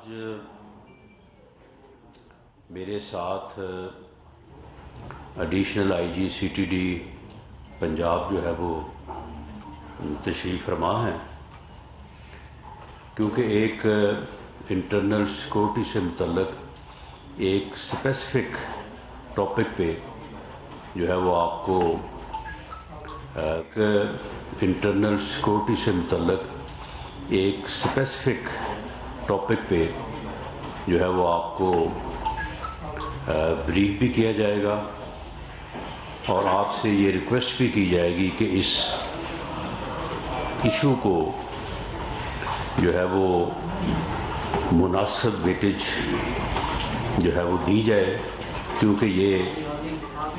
آج میرے ساتھ additional I G C T D Punjab جو ہے وہ تشریف فرما ہیں، کیونکہ ایک انٹرنل سیکورٹی سے متعلق ایک اسپیسیفک ٹاپک پہ جو ہے وہ آپ کو انٹرنل سیکورٹی سے متعلق ایک اسپیسیفک ٹاپک پہ جو ہے وہ آپ کو بریف بھی کیا جائے گا، اور آپ سے یہ ریکویسٹ بھی کی جائے گی کہ اس ایشو کو جو ہے وہ مناسب ویٹیج جو ہے وہ دی جائے، کیونکہ یہ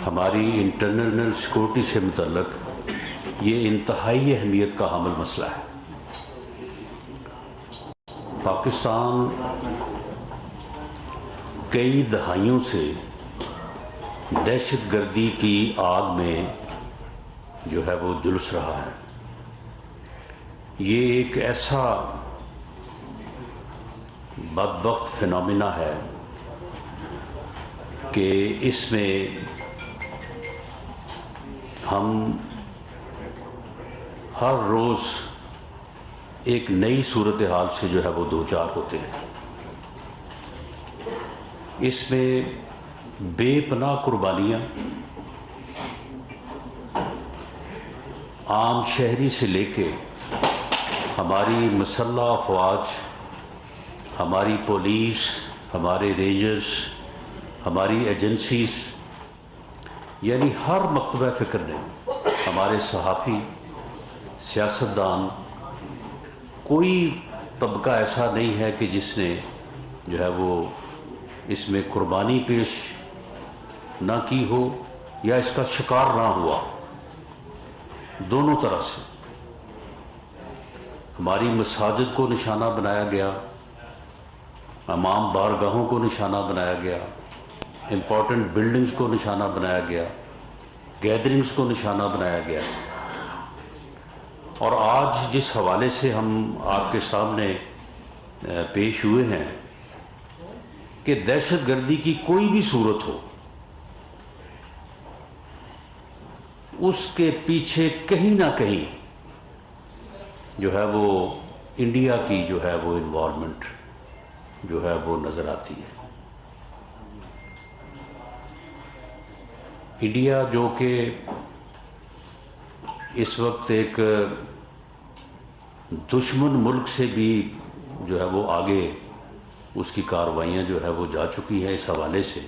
ہماری انٹرنل سیکورٹی سے متعلق یہ انتہائی اہمیت کا حامل مسئلہ ہے۔ پاکستان کئی دہائیوں سے دہشت گردی کی آگ میں جو ہے وہ جلس رہا ہے۔ یہ ایک ایسا بدبخت فینومینا ہے کہ اس میں ہم ہر روز ایک نئی صورتحال سے جو ہے وہ دوچار ہوتے ہیں۔ اس میں بے پناہ قربانیاں عام شہری سے لے کے ہماری مسلح افواج، ہماری پولیس، ہمارے رینجرز، ہماری ایجنسیز، یعنی ہر مکتبہ فکر نے، ہمارے صحافی، سیاستدان، کوئی طبقہ ایسا نہیں ہے کہ جس نے جو ہے وہ اس میں قربانی پیش نہ کی ہو یا اس کا شکار نہ ہوا۔ دونوں طرح سے ہماری مساجد کو نشانہ بنایا گیا، امام بارگاہوں کو نشانہ بنایا گیا، امپورٹنٹ بلڈنگز کو نشانہ بنایا گیا، گیدرنگز کو نشانہ بنایا گیا۔ اور آج جس حوالے سے ہم آپ کے سامنے پیش ہوئے ہیں کہ دہشت گردی کی کوئی بھی صورت ہو، اس کے پیچھے کہیں نہ کہیں جو ہے وہ انڈیا کی جو ہے وہ انوالومنٹ جو ہے وہ نظر آتی ہے۔ انڈیا جو کہ اس وقت ایک دشمن ملک سے بھی جو ہے وہ آگے اس کی کارروائیاں جو ہے وہ جا چکی ہیں، اس حوالے سے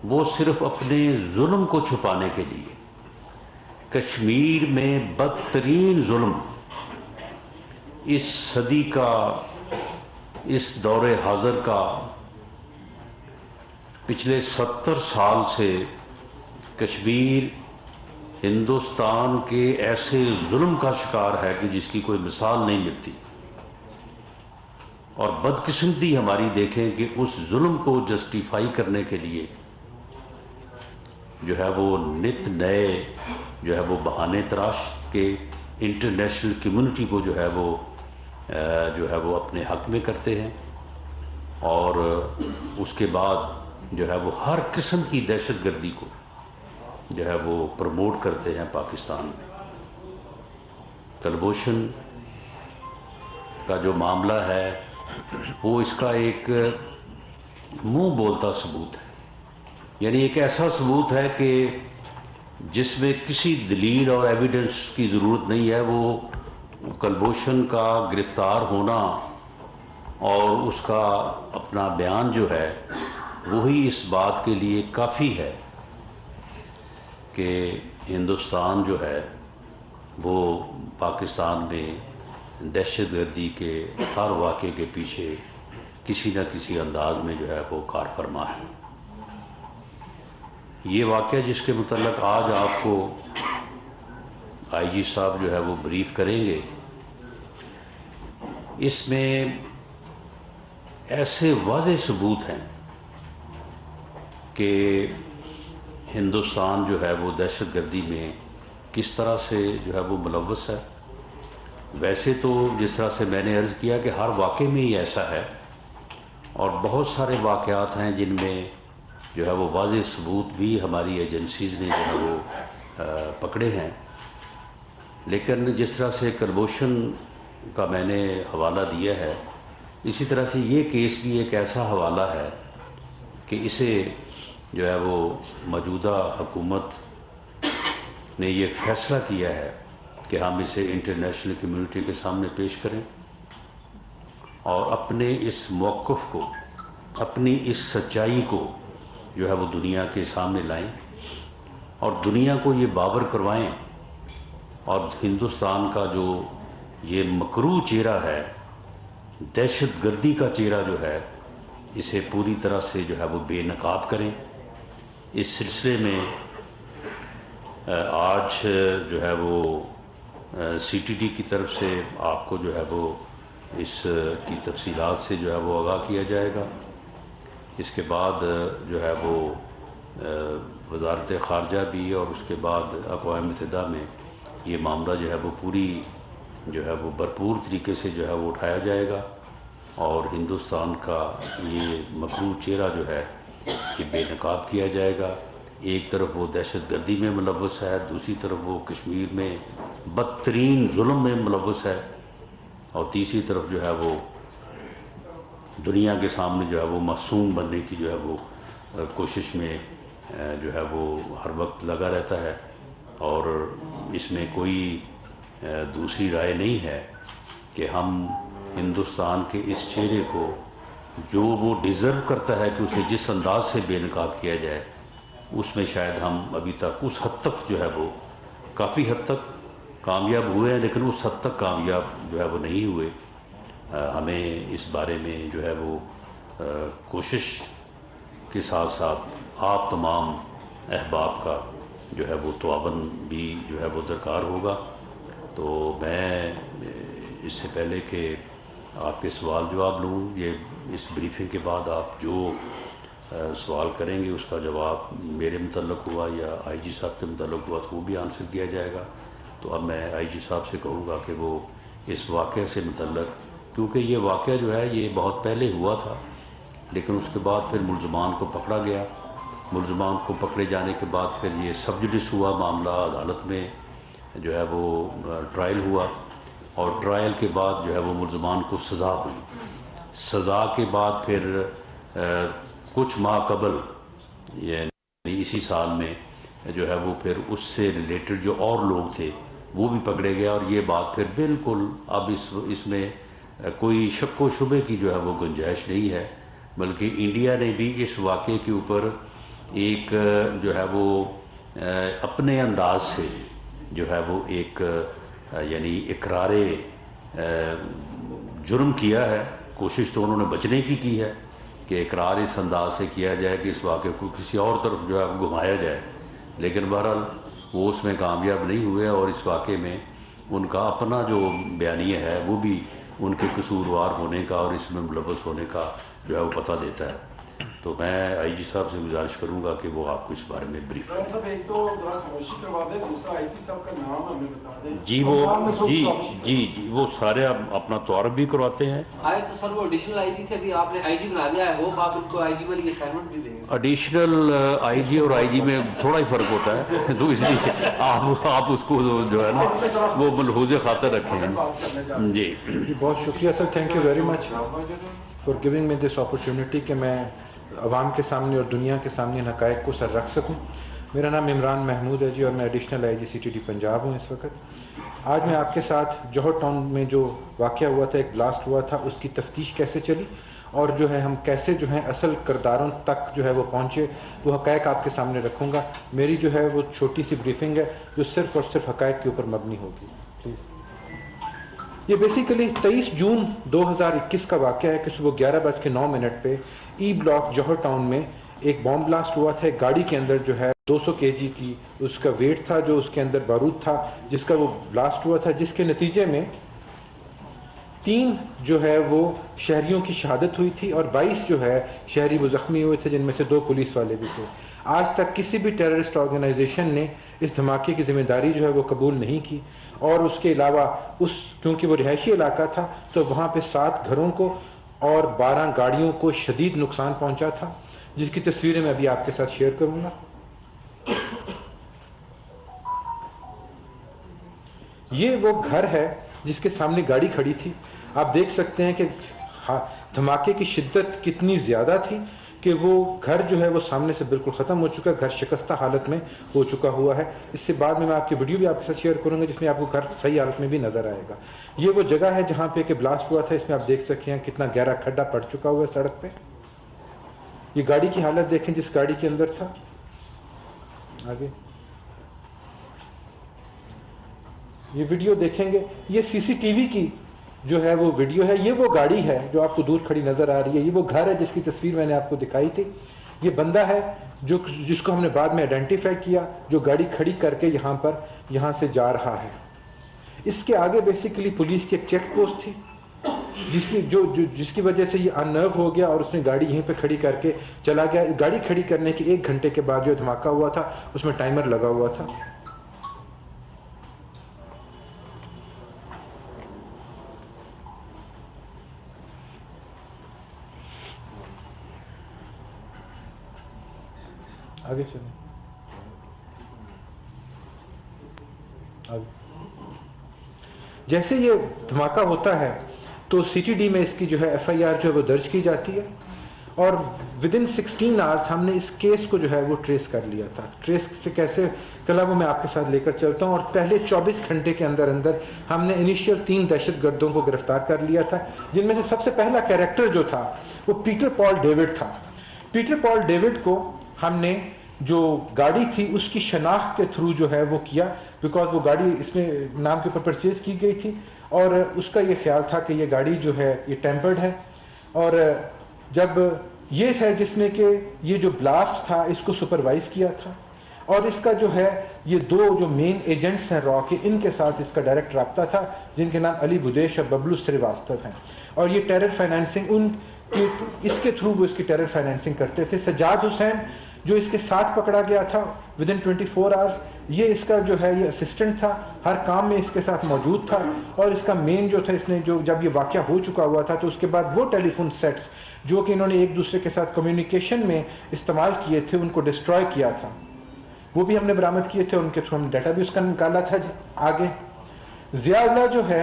وہ صرف اپنے ظلم کو چھپانے کے لیے کشمیر میں بدترین ظلم اس صدی کا، اس دور حاضر کا، پچھلے 70 سال سے کشمیر ہندوستان کے ایسے ظلم کا شکار ہے کہ جس کی کوئی مثال نہیں ملتی۔ اور بدقسمتی ہماری دیکھیں کہ اس ظلم کو جسٹیفائی کرنے کے لیے جو ہے وہ نت نئے جو ہے وہ بہانے تراش کے انٹرنیشنل کمیونٹی کو جو ہے وہ اپنے حق میں کرتے ہیں، اور اس کے بعد جو ہے وہ ہر قسم کی دہشت گردی کو جو ہے وہ پروموٹ کرتے ہیں پاکستان میں۔ کلبھوشن کا جو معاملہ ہے وہ اس کا ایک منہ بولتا ثبوت ہے، یعنی ایک ایسا ثبوت ہے کہ جس میں کسی دلیل اور ایویڈنس کی ضرورت نہیں ہے۔ وہ کلبھوشن کا گرفتار ہونا اور اس کا اپنا بیان جو ہے وہی اس بات کے لیے کافی ہے کہ ہندوستان جو ہے وہ پاکستان میں دہشت گردی کے ہر واقعے کے پیچھے کسی نہ کسی انداز میں جو ہے وہ کار فرما ہے۔ یہ واقعہ جس کے متعلق آج آپ کو آئی جی صاحب جو ہے وہ بریف کریں گے، اس میں ایسے واضح ثبوت ہیں کہ ہندوستان جو ہے وہ دہشت گردی میں کس طرح سے جو ہے وہ ملوث ہے، ویسے تو جس طرح سے میں نے عرض کیا کہ ہر واقعے میں ہی ایسا ہے، اور بہت سارے واقعات ہیں جن میں جو ہے وہ واضح ثبوت بھی ہماری ایجنسیز نے جو ہے وہ پکڑے ہیں، لیکن جس طرح سے کلبوشن کا میں نے حوالہ دیا ہے، اسی طرح سے یہ کیس بھی ایک ایسا حوالہ ہے کہ اسے جو ہے وہ موجودہ حکومت نے یہ فیصلہ کیا ہے کہ ہم اسے انٹرنیشنل کمیونٹی کے سامنے پیش کریں اور اپنے اس موقف کو، اپنی اس سچائی کو جو ہے وہ دنیا کے سامنے لائیں اور دنیا کو یہ باور کروائیں، اور ہندوستان کا جو یہ مکروہ چہرہ ہے، دہشت گردی کا چہرہ جو ہے، اسے پوری طرح سے جو ہے وہ بے نقاب کریں۔ اس سلسلے میں آج جو ہے وہ سی ٹی ڈی کی طرف سے آپ کو جو ہے وہ اس کی تفصیلات سے جو ہے وہ آگاہ کیا جائے گا۔ اس کے بعد جو ہے وہ وزارت خارجہ بھی، اور اس کے بعد اقوام متحدہ میں یہ معاملہ جو ہے وہ پوری جو ہے وہ بھرپور طریقے سے جو ہے وہ اٹھایا جائے گا، اور ہندوستان کا یہ مکروہ چہرہ جو ہے یہ بے نقاب کیا جائے گا۔ ایک طرف وہ دہشت گردی میں ملوث ہے، دوسری طرف وہ کشمیر میں بدترین ظلم میں ملوث ہے، اور تیسری طرف جو ہے وہ دنیا کے سامنے جو ہے وہ معصوم بننے کی جو ہے وہ کوشش میں جو ہے وہ ہر وقت لگا رہتا ہے، اور اس میں کوئی دوسری رائے نہیں ہے کہ ہم ہندوستان کے اس چہرے کو جو وہ ڈیزرو کرتا ہے کہ اسے جس انداز سے بے نقاب کیا جائے، اس میں شاید ہم ابھی تک اس حد تک جو ہے وہ کافی حد تک کامیاب ہوئے ہیں، لیکن اس حد تک کامیاب جو ہے وہ نہیں ہوئے۔ ہمیں اس بارے میں جو ہے وہ کوشش کے ساتھ ساتھ آپ تمام احباب کا جو ہے وہ تعاون بھی جو ہے وہ درکار ہوگا۔ تو میں اس سے پہلے کہ آپ کے سوال جواب لوں، یہ اس بریفنگ کے بعد آپ جو سوال کریں گے اس کا جواب میرے متعلق ہوا یا آئی جی صاحب کے متعلق ہوا تو وہ بھی آنسر کیا جائے گا۔ تو اب میں آئی جی صاحب سے کہوں گا کہ وہ اس واقعے سے متعلق، کیونکہ یہ واقعہ جو ہے یہ بہت پہلے ہوا تھا، لیکن اس کے بعد پھر ملزمان کو پکڑا گیا، ملزمان کو پکڑے جانے کے بعد پھر یہ سب جوڈس ہوا معاملہ، عدالت میں جو ہے وہ ٹرائل ہوا، اور ٹرائل کے بعد جو ہے وہ ملزمان کو سزا ہوئی۔ سزا کے بعد پھر کچھ ماہ قبل یعنی اسی سال میں جو ہے وہ پھر اس سے ریلیٹڈ جو اور لوگ تھے وہ بھی پکڑے گئے، اور یہ بات پھر بالکل اب اس میں کوئی شک و شبے کی جو ہے وہ گنجائش نہیں ہے، بلکہ انڈیا نے بھی اس واقعے کے اوپر ایک جو ہے وہ اپنے انداز سے جو ہے وہ ایک یعنی اقرار جرم کیا ہے۔ کوشش تو انہوں نے بچنے کی ہے کہ اقرار اس انداز سے کیا جائے کہ اس واقعے کو کسی اور طرف جو ہے گھمایا جائے، لیکن بہرحال وہ اس میں کامیاب نہیں ہوئے، اور اس واقعے میں ان کا اپنا جو بیانیہ ہے وہ بھی ان کے قصوروار ہونے کا اور اس میں ملوث ہونے کا جو ہے وہ پتہ دیتا ہے۔ تو میں آئی جی صاحب سے گزارش کروں گا کہ وہ آپ کو اس بارے میں بریف کریں۔ صاحب ایک تو ذرا خاموشی کروا دیں، دوسرا آئی جی صاحب کا نام ہمیں بتا دیں۔ جی وہ سارے اپنا تعارف بھی کرواتے ہیں۔ آئے تو سر وہ ایڈیشنل آئی جی تھے، ابھی آپ نے آئی جی بنا لیا ہے، وہ آپ ان کو آئی جی والی اسائنمنٹ بھی دیں گے؟ ایڈیشنل آئی جی اور آئی جی میں تھوڑا ہی فرق ہوتا ہے، تو اس لیے آپ اس کو جو ہے نا وہ ملحوظ خاطر رکھیں۔ جی بہت شکریہ sir, thank you very much for giving me this opportunity کہ میں عوام کے سامنے اور دنیا کے سامنے ان حقائق کو سر رکھ سکوں۔ میرا نام عمران محمود ہے جی، اور میں additional I G C T D Punjab ہوں اس وقت۔ آج میں آپ کے ساتھ جوہر ٹاؤن میں جو واقعہ ہوا تھا، ایک بلاسٹ ہوا تھا، اس کی تفتیش کیسے چلی اور جو ہے ہم کیسے جو ہے اصل کرداروں تک جو ہے وہ پہنچے، وہ حقائق آپ کے سامنے رکھوں گا۔ میری جو ہے وہ چھوٹی سی بریفنگ ہے جو صرف اور صرف حقائق کے اوپر مبنی ہوگی، پلیز۔ یہ بیسیکلی 23 جون 2021 کا واقعہ ہے کہ صبح 11:09 پہ ای بلاک جوہر ٹاؤن میں ایک بام بلاسٹ ہوا تھا۔ ایک گاڑی کے اندر جو ہے 200 kg کی اس کا ویٹ تھا، جو اس کے اندر بارود تھا، جس کا وہ بلاسٹ ہوا تھا، جس کے نتیجے میں 3 جو ہے وہ شہریوں کی شہادت ہوئی تھی اور 22 جو ہے شہری وہ زخمی ہوئے تھے، جن میں سے 2 پولیس والے بھی تھے۔ آج تک کسی بھی ٹیررسٹ آرگنائزیشن نے اس دھماکے کی ذمہ داری جو ہے وہ قبول نہیں کی، اور اس کے علاوہ کیونکہ وہ رہائشی علاقہ تھا تو وہاں پہ 7 گھروں کو اور 12 گاڑیوں کو شدید نقصان پہنچا تھا، جس کی تصویریں میں ابھی آپ کے ساتھ شیئر کروں گا۔ یہ وہ گھر ہے جس کے سامنے گاڑی کھڑی تھی۔ آپ دیکھ سکتے ہیں کہ دھماکے کی شدت کتنی زیادہ تھی کہ وہ گھر جو ہے وہ سامنے سے بالکل ختم ہو چکا، گھر شکستہ حالت میں ہو چکا ہوا ہے۔ اس سے بعد میں آپ کی ویڈیو بھی آپ کے ساتھ شیئر کروں گا جس میں آپ کو گھر صحیح حالت میں بھی نظر آئے گا۔ یہ وہ جگہ ہے جہاں پہ کہ بلاسٹ ہوا تھا، اس میں آپ دیکھ سکتے ہیں کتنا گہرا کھڈا پڑ چکا ہوا ہے سڑک پہ۔ یہ گاڑی کی حالت دیکھیں جس گاڑی کے اندر تھا۔ آگے یہ ویڈیو دیکھیں گے، یہ سی سی ٹی وی کی جو ہے وہ ویڈیو ہے۔ یہ وہ گاڑی ہے جو آپ کو دور کھڑی نظر آ رہی ہے، یہ وہ گھر ہے جس کی تصویر میں نے آپ کو دکھائی تھی۔ یہ بندہ ہے جس کو ہم نے بعد میں آئیڈینٹیفائی کیا، جو گاڑی کھڑی کر کے یہاں سے جا رہا ہے۔ اس کے آگے بیسیکلی پولیس کی ایک چیک پوسٹ تھی جس کی وجہ سے یہ ان نرو ہو گیا اور اس نے گاڑی یہیں پہ کھڑی کر کے چلا گیا۔ گاڑی کھڑی کرنے کے 1 گھنٹے کے بعد جو دھماکہ ہوا تھا اس میں ٹائمر لگا ہوا تھا۔ آگے چلیں، جیسے یہ دھماکہ ہوتا ہے تو سی ٹی ڈی میں اس کی جو ہے ایف آئی آر جو ہے وہ درج کی جاتی ہے، اور ودن 16 آورس ہم نے اس کیس کو جو ہے وہ ٹریس کر لیا تھا۔ ٹریس سے کیسے کلا وہ میں آپ کے ساتھ لے کر چلتا ہوں، اور پہلے 24 گھنٹے کے اندر ہم نے انیشیل 3 دہشت گردوں کو گرفتار کر لیا تھا، جن میں سے سب سے پہلا کیریکٹر جو تھا وہ پیٹر پال ڈیوڈ تھا۔ پیٹر پال ڈیوڈ کو ہم نے جو گاڑی تھی اس کی شناخت کے تھرو جو ہے وہ کیا، بیکاز وہ گاڑی اس میں نام کے اوپر پرچیز کی گئی تھی، اور اس کا یہ خیال تھا کہ یہ گاڑی جو ہے یہ ٹیمپرڈ ہے۔ اور جب یہ ہے جس نے کہ یہ جو بلاسٹ تھا اس کو سپروائز کیا تھا، اور اس کا جو ہے یہ 2 جو مین ایجنٹس ہیں را کے، ان کے ساتھ اس کا ڈائریکٹ رابطہ تھا، جن کے نام علی بدیش اور ببلو سریواستو ہیں، اور یہ ٹیرر فائنینسنگ اس کے تھرو وہ اس کی ٹیرر فائنینسنگ کرتے تھے۔ سجاد حسین جو اس کے ساتھ پکڑا گیا تھا ودن 24 آورس، یہ اس کا جو ہے یہ اسسٹنٹ تھا، ہر کام میں اس کے ساتھ موجود تھا، اور اس کا مین جو تھا، اس نے جو جب یہ واقعہ ہو چکا ہوا تھا تو اس کے بعد وہ ٹیلی فون سیٹس جو کہ انہوں نے ایک دوسرے کے ساتھ کمیونیکیشن میں استعمال کیے تھے ان کو ڈسٹروائے کیا تھا، وہ بھی ہم نے برآمد کیے تھے، ان کے تھرو ہم نے ڈیٹا بھی اس کا نکالا تھا۔ آگے ضیاء اللہ جو ہے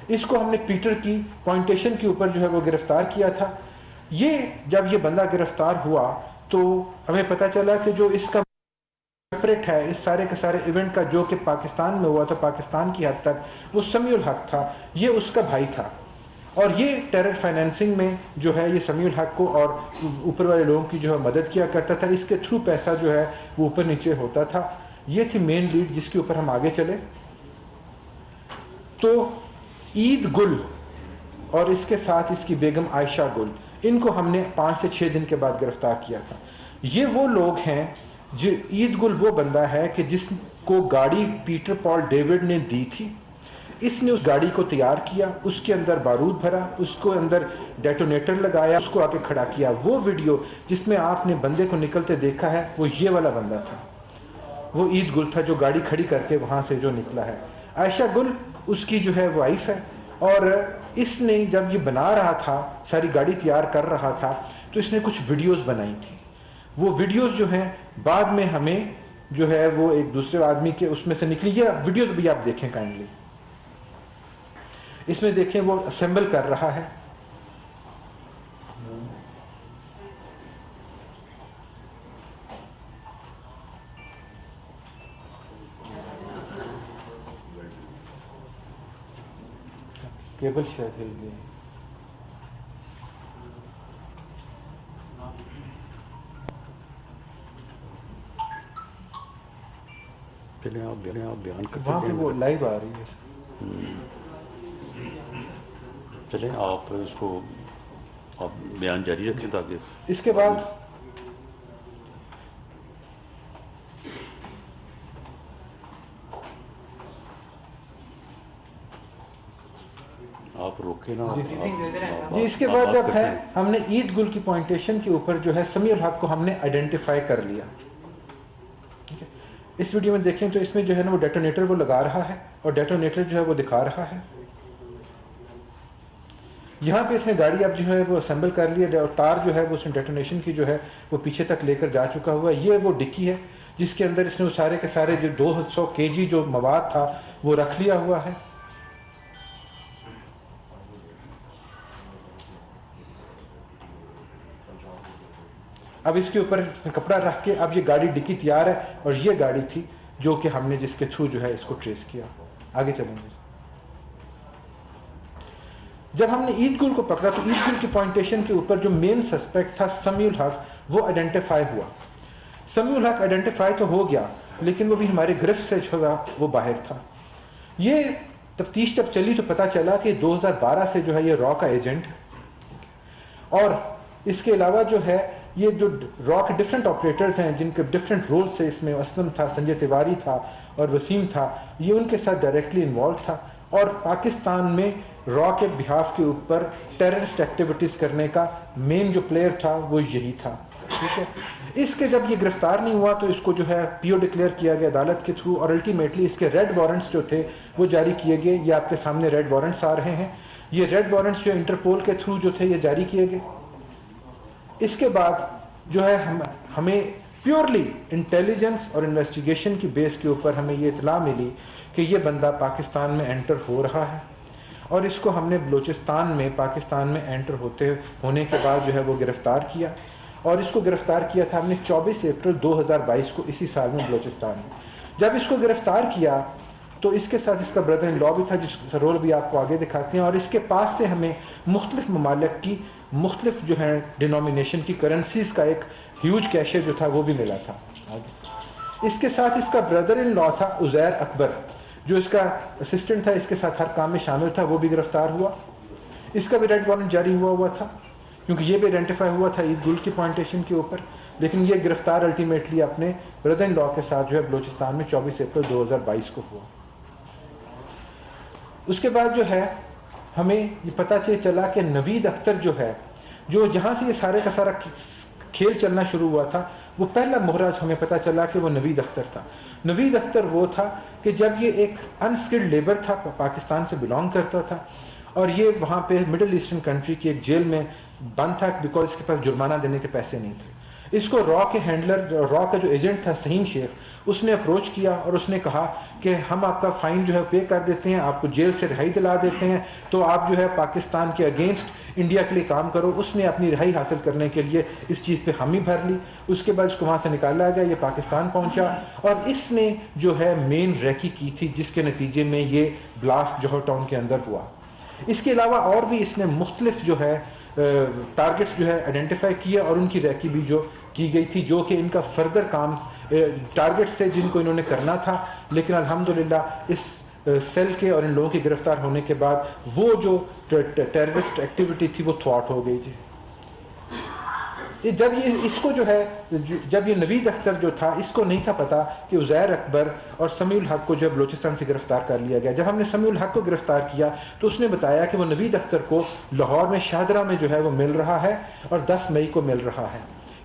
اس کو ہم نے پیٹر کی پوائنٹیشن کے اوپر جو ہے وہ گرفتار کیا تھا۔ یہ جب یہ بندہ گرفتار ہوا تو ہمیں پتہ چلا کہ جو اس کا سیپریٹ ہے اس سارے کے سارے ایونٹ کا، جو کہ پاکستان میں ہوا تھا، پاکستان کی حد تک وہ سمیع الحق تھا، یہ اس کا بھائی تھا، اور یہ ٹیرر فائنینسنگ میں جو ہے یہ سمیع الحق کو اور اوپر والے لوگوں کی جو ہے مدد کیا کرتا تھا، اس کے تھرو پیسہ جو ہے وہ اوپر نیچے ہوتا تھا۔ یہ تھی مین لیڈ جس کے اوپر ہم آگے چلے تو عید گل اور اس کے ساتھ اس کی بیگم عائشہ گل، ان کو ہم نے 5 سے 6 دن کے بعد گرفتار کیا تھا۔ یہ وہ لوگ ہیں جو عید گل وہ بندہ ہے کہ جس کو گاڑی پیٹر پال ڈیوڈ نے دی تھی، اس نے اس گاڑی کو تیار کیا، اس کے اندر بارود بھرا، اس کو اندر ڈیٹونیٹر لگایا، اس کو آ کے کھڑا کیا۔ وہ ویڈیو جس میں آپ نے بندے کو نکلتے دیکھا ہے وہ یہ والا بندہ تھا، وہ عید گل تھا جو گاڑی کھڑی کر کے وہاں سے جو نکلا ہے۔ عائشہ گل اس کی جو ہے وائف ہے، اور اس نے جب یہ بنا رہا تھا، ساری گاڑی تیار کر رہا تھا، تو اس نے کچھ ویڈیوز بنائی تھی۔ وہ ویڈیوز جو ہیں بعد میں ہمیں جو ہے وہ ایک دوسرے آدمی کے اس میں سے نکلی۔ یہ ویڈیوز بھی آپ دیکھیں کائنڈلی، اس میں دیکھیں وہ اسمبل کر رہا ہے۔ کیبل شاید ہل گئی۔ چلیں آپ بیان کرتے وہاں پہ وہ لائیو آ رہی ہے۔ چلیں آپ اس کو آپ بیان جاری رکھیں تاکہ اس کے بعد آپ روکیں نا۔ جی اس کے بعد جب ہے ہم نے عید گل کی پوائنٹیشن کے اوپر جو ہے سمیع الحق کو ہم نے آئیڈینٹیفائی کر لیا۔ اس ویڈیو میں دیکھیں تو اس میں جو ہے نا وہ ڈیٹونیٹر وہ لگا رہا ہے اور ڈیٹونیٹر جو ہے وہ دکھا رہا ہے. یہاں پہ اس نے گاڑی اب جو ہے وہ اسمبل کر لی ہے اور تار جو ہے وہ اس نے ڈیٹونیشن کی جو ہے وہ پیچھے تک لے کر جا چکا ہوا ہے. یہ وہ ڈکی ہے جس کے اندر اس نے وہ سارے کے سارے جو 200 kg جو مواد تھا وہ رکھ لیا ہوا ہے. اب اس کے اوپر کپڑا رکھ کے اب یہ گاڑی ڈکی تیار ہے اور یہ گاڑی تھی جو کہ ہم نے جس کے تھرو جو ہے اس کو ٹریس کیا. آگے چلیں گے. جب ہم نے عید گل کو پکڑا تو عید گل کی پوائنٹیشن کے اوپر جو مین سسپیکٹ تھا سمیع الحق وہ آئیڈینٹیفائی ہوا. سمیع الحق آئیڈینٹیفائی تو ہو گیا لیکن وہ بھی ہمارے گرفت سے جو ہے وہ باہر تھا. یہ تفتیش جب چلی تو پتہ چلا کہ 2012 سے جو ہے یہ را کا ایجنٹ ہے اور اس کے علاوہ جو ہے یہ جو را کے ڈفرینٹ آپریٹرز ہیں جن کے ڈفرینٹ رول سے اس میں اسلم تھا, سنجے تیواری تھا اور وسیم تھا, یہ ان کے ساتھ ڈائریکٹلی انوالو تھا اور پاکستان میں را کے بہاف کے اوپر ٹیررسٹ ایکٹیویٹیز کرنے کا مین جو پلیئر تھا وہ یہی تھا. ٹھیک ہے. اس کے جب یہ گرفتار نہیں ہوا تو اس کو جو ہے پی او ڈکلیئر کیا گیا عدالت کے تھرو اور الٹیمیٹلی اس کے ریڈ وارنٹس جو تھے وہ جاری کیے گئے. یہ آپ کے سامنے ریڈ وارنٹس آ رہے ہیں. یہ ریڈ وارنٹس جو انٹرپول کے تھرو جو تھے یہ جاری کیے گئے. اس کے بعد جو ہے ہمیں پیورلی انٹیلیجنس اور انویسٹیگیشن کی بیس کے اوپر ہمیں یہ اطلاع ملی کہ یہ بندہ پاکستان میں انٹر ہو رہا ہے اور اس کو ہم نے بلوچستان میں پاکستان میں انٹر ہونے کے بعد جو ہے وہ گرفتار کیا اور اس کو گرفتار کیا تھا ہم نے 24 اپریل 2022 کو اسی سال میں بلوچستان میں. جب اس کو گرفتار کیا تو اس کے ساتھ اس کا بردر ان لا بھی تھا جس کا رول بھی آپ کو آگے دکھاتے ہیں اور اس کے پاس سے ہمیں مختلف ممالک کی مختلف جو ہے ڈینومینیشن کی کرنسیز کا ایک ہیوج کیشر جو تھا وہ بھی ملا تھا. اس کے ساتھ اس کا بردر ان لا تھا عزیر اکبر جو اس کا اسسٹنٹ تھا, اس کے ساتھ ہر کام میں شامل تھا, وہ بھی گرفتار ہوا. اس کا بھی ریڈ وارنٹ جاری ہوا تھا کیونکہ یہ بھی آئیڈینٹیفائی ہوا تھا عید گل کی پوائنٹیشن کے اوپر, لیکن یہ گرفتار الٹیمیٹلی اپنے بردر ان لا کے ساتھ جو ہے بلوچستان میں 24 اپریل 2022 کو ہوا. اس کے بعد جو ہے ہمیں یہ پتہ چلا کہ نوید اختر جو ہے جو جہاں سے یہ سارے کا سارا کھیل چلنا شروع ہوا تھا وہ پہلا مہرا ہمیں پتہ چلا کہ وہ نوید اختر تھا. نوید اختر وہ تھا کہ جب یہ ایک انسکلڈ لیبر تھا, پاکستان سے بلانگ کرتا تھا اور یہ وہاں پہ مڈل ایسٹرن کنٹری کی ایک جیل میں بند تھا بیکاز اس کے پاس جرمانہ دینے کے پیسے نہیں تھے. اس کو را کے ہینڈلر, را کا جو ایجنٹ تھا سہیم شیخ, اس نے اپروچ کیا اور اس نے کہا کہ ہم آپ کا فائن جو ہے پے کر دیتے ہیں, آپ کو جیل سے رہائی دلا دیتے ہیں, تو آپ جو ہے پاکستان کے اگینسٹ انڈیا کے لیے کام کرو. اس نے اپنی رہائی حاصل کرنے کے لیے اس چیز پہ حامی بھر لی. اس کے بعد اس کو وہاں سے نکالا گیا, یہ پاکستان پہنچا اور اس نے جو ہے مین ریکی کی تھی جس کے نتیجے میں یہ بلاسٹ جوہر ٹاؤن کے اندر ہوا. اس کے علاوہ اور بھی اس نے مختلف جو ہے ٹارگٹس جو ہے آئیڈینٹیفائی کیا اور ان کی ریکی بھی جو کی گئی تھی جو کہ ان کا فردر کام ٹارگٹس تھے جن کو انہوں نے کرنا تھا, لیکن الحمدللہ اس سیل کے اور ان لوگوں کے گرفتار ہونے کے بعد وہ جو ٹیررسٹ ایکٹیویٹی تھی وہ تھوٹ ہو گئی. جب یہ اس کو جو ہے جب یہ نوید اختر جو تھا اس کو نہیں تھا پتا کہ عزیر اکبر اور سمیع الحق کو جو ہے بلوچستان سے گرفتار کر لیا گیا. جب ہم نے سمیع الحق کو گرفتار کیا تو اس نے بتایا کہ وہ نوید اختر کو لاہور میں شاہدرہ میں جو ہے وہ مل رہا ہے اور 10 مئی کو مل رہا ہے.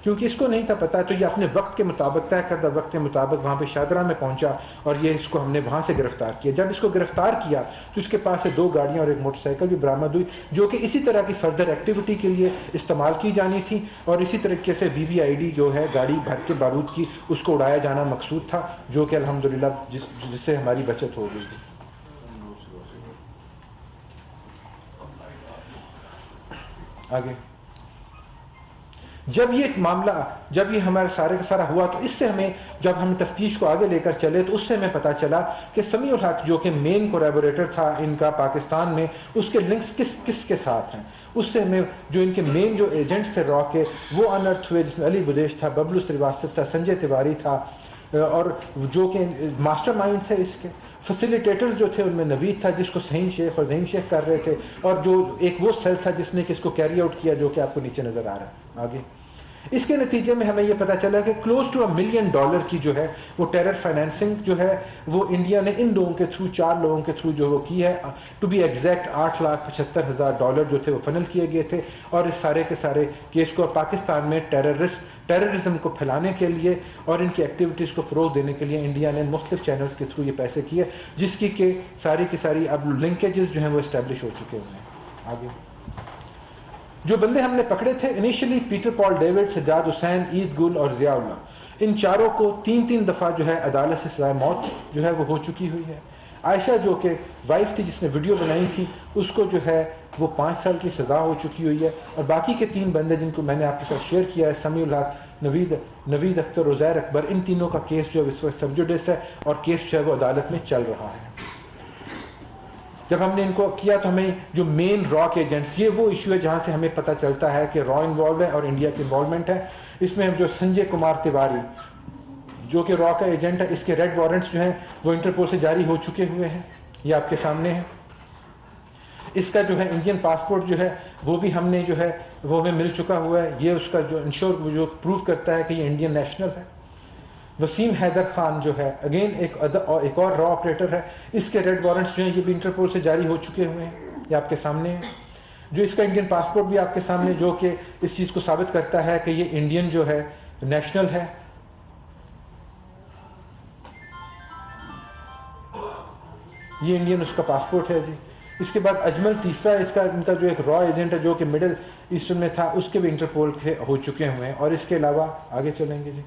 کیونکہ اس کو نہیں تھا پتا تو یہ اپنے وقت کے مطابق, طے کردہ وقت کے مطابق وہاں پہ شاہدرہ میں پہنچا اور یہ اس کو ہم نے وہاں سے گرفتار کیا. جب اس کو گرفتار کیا تو اس کے پاس سے 2 گاڑیاں اور ایک موٹر سائیکل بھی برآمد ہوئی جو کہ اسی طرح کی فردر ایکٹیویٹی کے لیے استعمال کی جانی تھی اور اسی طریقے سے VVID جو ہے گاڑی بھر کے بارود کی اس کو اڑایا جانا مقصود تھا جو کہ الحمدللہ جس سے ہماری بچت ہو گئی تھی. آگے جب یہ معاملہ جب یہ ہمارے سارے کا سارا ہوا تو اس سے ہمیں جب ہم تفتیش کو آگے لے کر چلے تو اس سے ہمیں پتہ چلا کہ سمیع الحق جو کہ مین کولیبوریٹر تھا ان کا پاکستان میں, اس کے لنکس کس کے ساتھ ہیں. اس سے ہمیں جو ان کے مین جو ایجنٹس تھے را کے وہ انرتھ ہوئے جس میں علی بدیش تھا, ببلو سریواستو تھا, سنجے تیواری تھا اور جو کہ ماسٹر مائنڈ تھے اس کے. فیسیلیٹیٹرز جو تھے ان میں نوید تھا جس کو سہیم شیخ اور زہیم شیخ کر رہے تھے اور جو ایک وہ سیل تھا جس نے کہ اس کو کیری آؤٹ کیا جو کہ آپ کو نیچے نظر آ رہا ہے. آگے اس کے نتیجے میں ہمیں یہ پتہ چلا کہ کلوز ٹو $1 ملین کی جو ہے وہ ٹیرر فائنینسنگ جو ہے وہ انڈیا نے ان لوگوں کے تھرو 4 لوگوں کے تھرو جو وہ کی ہے. ٹو بی ایگزیکٹ $8,75,000 جو تھے وہ فنل کیے گئے تھے اور اس سارے کے سارے کیس کو پاکستان میں ٹیررزم کو پھیلانے کے لیے اور ان کی ایکٹیویٹیز کو فروغ دینے کے لیے انڈیا نے مختلف چینلز کے تھرو یہ پیسے کیے, جس کی ساری اب لنکیجز جو ہیں وہ اسٹیبلش ہو چکے ہوئے ہیں. آگے جو بندے ہم نے پکڑے تھے انیشلی پیٹر پال ڈیوڈ, سجاد حسین, عید گل اور ضیاء اللہ, ان چاروں کو 3 دفعہ جو ہے عدالت سے سزائے موت جو ہے وہ ہو چکی ہوئی ہے. عائشہ جو کہ وائف تھی جس نے ویڈیو بنائی تھی اس کو جو ہے وہ 5 سال کی سزا ہو چکی ہوئی ہے. اور باقی کے 3 بندے جن کو میں نے آپ کے ساتھ شیئر کیا ہے, سمیع الحق, نوید اختر, عزیر اکبر, ان تینوں کا کیس جو ہے اس وقت سب جوڈس ہے اور کیس جو ہے وہ عدالت میں چل رہا ہے. جب ہم نے ان کو کیا تو ہمیں جو مین را کے ایجنٹس, یہ وہ ایشو ہے جہاں سے ہمیں پتہ چلتا ہے کہ را انوالو ہے اور انڈیا کی انوالومنٹ ہے. اس میں جو سنجے کمار تیواری جو کہ را کا ایجنٹ ہے, اس کے ریڈ وارنٹس جو ہیں وہ انٹرپول سے جاری ہو چکے ہوئے ہیں, یہ آپ کے سامنے ہے. اس کا جو ہے انڈین پاسپورٹ جو ہے وہ بھی ہم نے جو ہے وہ ہمیں مل چکا ہوا ہے. یہ اس کا جو جو پروف کرتا ہے کہ یہ انڈین نیشنل ہے. وسیم حیدر خان جو ہے اگین ایک اور را آپریٹر ہے, اس کے ریڈ وارنٹس جو ہیں یہ بھی انٹرپول سے جاری ہو چکے ہوئے ہیں, یہ آپ کے سامنے ہے. جو اس کا انڈین پاسپورٹ بھی آپ کے سامنے, جو کہ اس چیز کو ثابت کرتا ہے کہ یہ انڈین جو ہے نیشنل ہے. یہ انڈین اس کا پاسپورٹ ہے جی. اس کے بعد اجمل تیسرا ان کا جو ایک را ایجنٹ ہے جو کہ مڈل ایسٹرن میں تھا, اس کے بھی انٹرپول سے ہو چکے ہوئے ہیں. اور اس کے علاوہ آگے چلیں گے جی,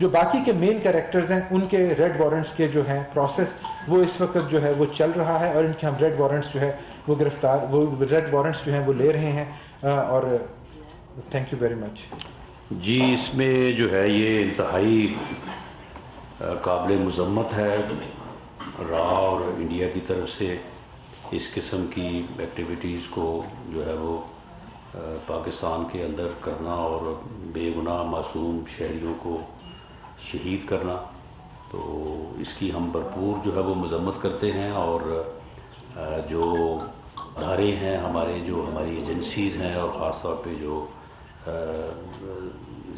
جو باقی کے مین کریکٹرز ہیں ان کے ریڈ وارنٹس کے جو ہیں پروسیس وہ اس وقت جو ہے وہ چل رہا ہے, اور ان کے ہم ریڈ وارنٹس جو ہے وہ ریڈ وارنٹس جو ہیں وہ لے رہے ہیں. اور تھینک یو ویری مچ. جی اس میں جو ہے یہ انتہائی قابل مذمت ہے را اور انڈیا کی طرف سے اس قسم کی ایکٹیویٹیز کو جو ہے وہ پاکستان کے اندر کرنا اور بے گناہ معصوم شہریوں کو شہید کرنا. تو اس کی ہم بھرپور جو ہے وہ مذمت کرتے ہیں. اور جو ادارے ہیں ہماری ایجنسیز ہیں, اور خاص طور پہ جو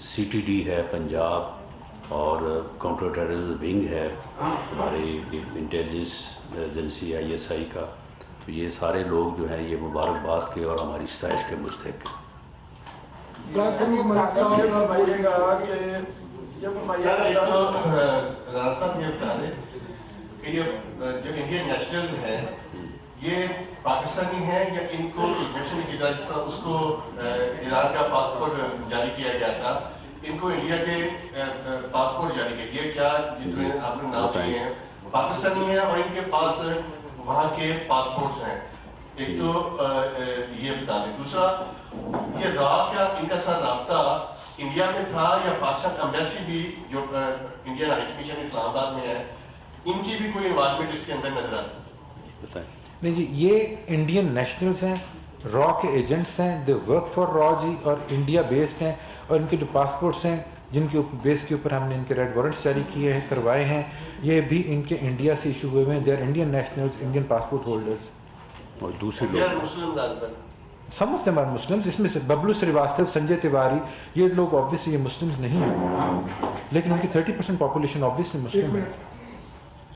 CTD ہے پنجاب اور کاؤنٹر ٹیررزم ونگ ہے ہماری انٹیلیجنس ایجنسی ISI کا, تو یہ سارے لوگ جو ہیں یہ مبارکباد کے اور ہماری ستائش کے مستحق ہیں. رانا صاحب یہ بتا دیں کہ یہ جو انڈین نیشنلز ہیں یہ پاکستانی ہیں یا ان کو ایجوکیشن کی طرح جس طرح اس کو ایران کا پاسپورٹ جاری کیا گیا تھا, ان کو انڈیا کے پاسپورٹ جاری کیا گیا, کیا جتنے آپ نے نام دیے ہیں پاکستانی ہیں اور ان کے پاس وہاں کے پاسپورٹس ہیں؟ ایک تو یہ بتا دیں. دوسرا یہ را کا ان کا ساتھ رابطہ انڈیا میں تھا یا پاکستان امبیسی بھی جو انڈین ہائی کمیشن اسلام آباد میں ہے ان کی بھی کوئی انوالومنٹ اس کے اندر نظر آتی ہے؟ نہیں جی, یہ انڈین نیشنلز ہیں, را کے ایجنٹس ہیں, دے ورک فار را جی, اور انڈیا بیسڈ ہیں. اور ان کے جو پاسپورٹس ہیں جن کے بیس کے اوپر ہم نے ان کے ریڈ وارنٹس جاری کیے ہیں, کروائے ہیں, یہ بھی ان کے انڈیا سے ایشو ہوئے ہیں. They are Indian nationals, Indian passport holders. اور دوسرے لوگ some of them are Muslim, جس میں سے ببلو سریواستو, سنجے تیواری, یہ لوگ آبویسلی یہ مسلمز نہیں ہیں, لیکن ان کی 30% پاپولیشن آبویسلی مسلم ہے.